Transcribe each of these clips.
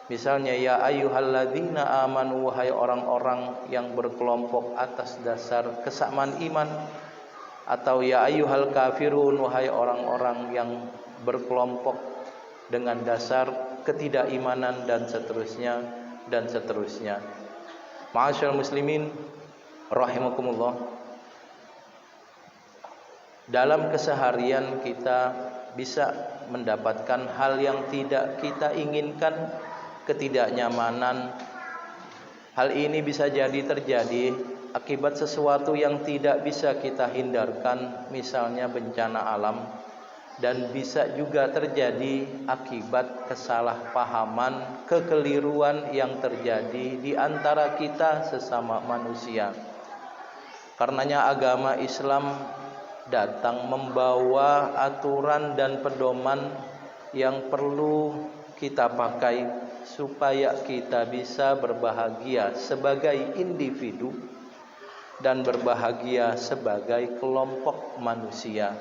Misalnya, ya ayyuhalladzina amanu, wahai orang-orang yang berkelompok atas dasar kesamaan iman, atau ya ayyuhal kafirun, wahai orang-orang yang berkelompok dengan dasar ketidakimanan, dan seterusnya dan seterusnya. Ma'asyiral muslimin rahimakumullah. Dalam keseharian kita bisa mendapatkan hal yang tidak kita inginkan, ketidaknyamanan. Hal ini bisa jadi terjadi akibat sesuatu yang tidak bisa kita hindarkan, misalnya bencana alam, dan bisa juga terjadi akibat kesalahpahaman, kekeliruan yang terjadi di antara kita sesama manusia. Karenanya agama Islam datang membawa aturan dan pedoman yang perlu kita pakai supaya kita bisa berbahagia sebagai individu dan berbahagia sebagai kelompok manusia.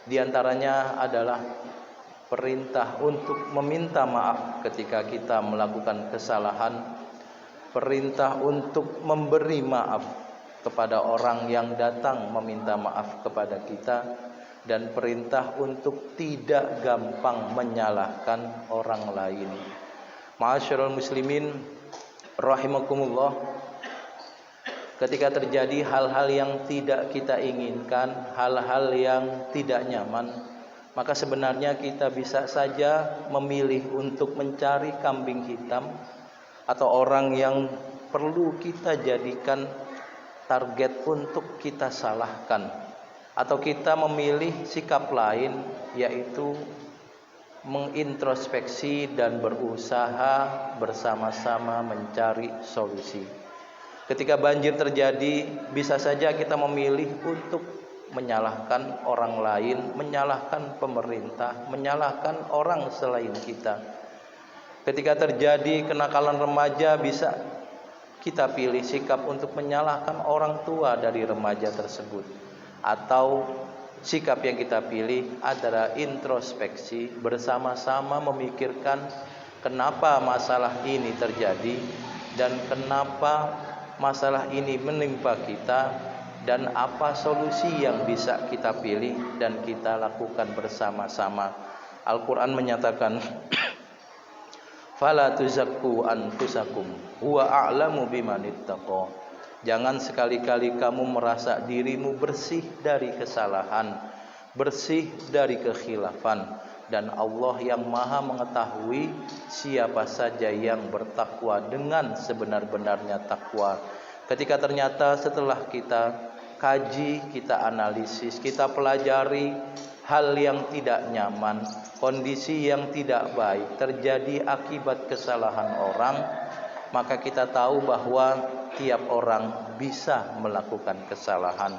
Di antaranya adalah perintah untuk meminta maaf ketika kita melakukan kesalahan, perintah untuk memberi maaf kepada orang yang datang meminta maaf kepada kita, dan perintah untuk tidak gampang menyalahkan orang lain. Ma'asyiral muslimin rahimakumullah, ketika terjadi hal-hal yang tidak kita inginkan, hal-hal yang tidak nyaman, maka sebenarnya kita bisa saja memilih untuk mencari kambing hitam atau orang yang perlu kita jadikan target untuk kita salahkan, atau kita memilih sikap lain, yaitu mengintrospeksi dan berusaha bersama-sama mencari solusi. Ketika banjir terjadi, bisa saja kita memilih untuk menyalahkan orang lain, menyalahkan pemerintah, menyalahkan orang selain kita. Ketika terjadi kenakalan remaja, bisa kita pilih sikap untuk menyalahkan orang tua dari remaja tersebut, atau sikap yang kita pilih adalah introspeksi, bersama-sama memikirkan kenapa masalah ini terjadi dan kenapa masalah ini menimpa kita, dan apa solusi yang bisa kita pilih dan kita lakukan bersama-sama. Al-Quran menyatakan fala tuzakku anfusakum huwa a'lamu bimanittaqa. Jangan sekali-kali kamu merasa dirimu bersih dari kesalahan, bersih dari kekhilafan, dan Allah yang maha mengetahui siapa saja yang bertakwa dengan sebenar-benarnya takwa. Ketika ternyata setelah kita kaji, kita analisis, kita pelajari hal yang tidak nyaman, kondisi yang tidak baik terjadi akibat kesalahan orang, maka kita tahu bahwa tiap orang bisa melakukan kesalahan.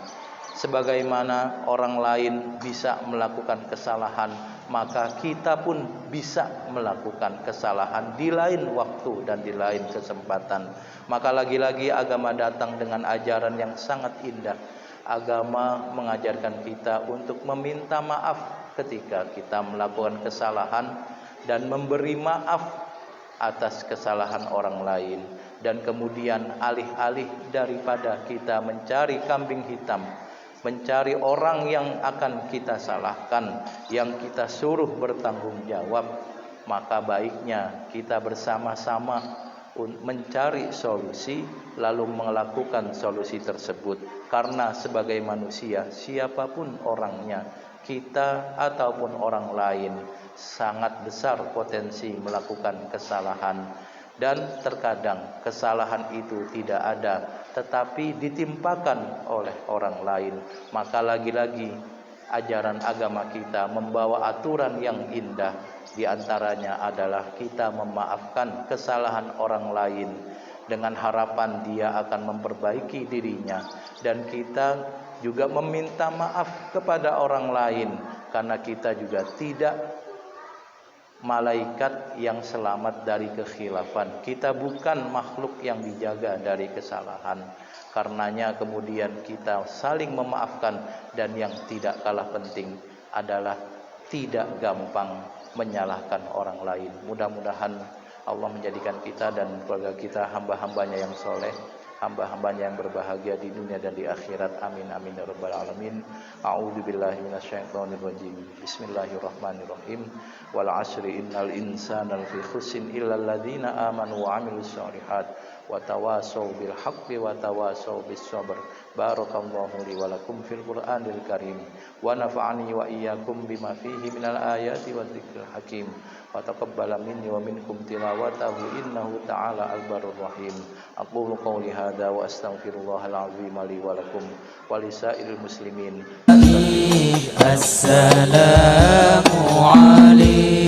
Sebagaimana orang lain bisa melakukan kesalahan, maka kita pun bisa melakukan kesalahan di lain waktu dan di lain kesempatan. Maka lagi-lagi agama datang dengan ajaran yang sangat indah. Agama mengajarkan kita untuk meminta maaf ketika kita melakukan kesalahan dan memberi maaf atas kesalahan orang lain. Dan kemudian alih-alih daripada kita mencari kambing hitam, mencari orang yang akan kita salahkan, yang kita suruh bertanggung jawab, maka baiknya kita bersama-sama mencari solusi, lalu melakukan solusi tersebut. Karena sebagai manusia, siapapun orangnya, kita ataupun orang lain, sangat besar potensi melakukan kesalahan. Dan terkadang kesalahan itu tidak ada, tetapi ditimpakan oleh orang lain. Maka lagi-lagi ajaran agama kita membawa aturan yang indah. Di antaranya adalah kita memaafkan kesalahan orang lain dengan harapan dia akan memperbaiki dirinya, dan kita juga meminta maaf kepada orang lain, karena kita juga tidak malaikat yang selamat dari kekhilafan. Kita bukan makhluk yang dijaga dari kesalahan. Karenanya kemudian kita saling memaafkan, dan yang tidak kalah penting adalah tidak gampang menyalahkan orang lain. Mudah-mudahan Allah menjadikan kita dan keluarga kita hamba-hambanya yang soleh, hamba-hambanya yang berbahagia di dunia dan di akhirat. Amin amin ya rabbal alamin. A'udzubillahi minasyaitonirrajim. Bismillahirrahmanirrahim. Wal 'asri innal insana lafi khusrin illal ladzina amanu wa 'amilus shalihat wa tawassaw bil haqqi wa tawassaw bis sabr. Barakallahu li wa lakum fil Qur'anil karim wa nafa'ani wa iyyakum bima fihi minal ayati wadh-dhikril hakim. Wa taqabbala minni wa minkum tilawatahu innahu ta'ala al-barur rahim. Aqulu qawli hadza wa astaghfirullahal azim li wa lakum wa lisairil muslimin. Assalamu alaikum.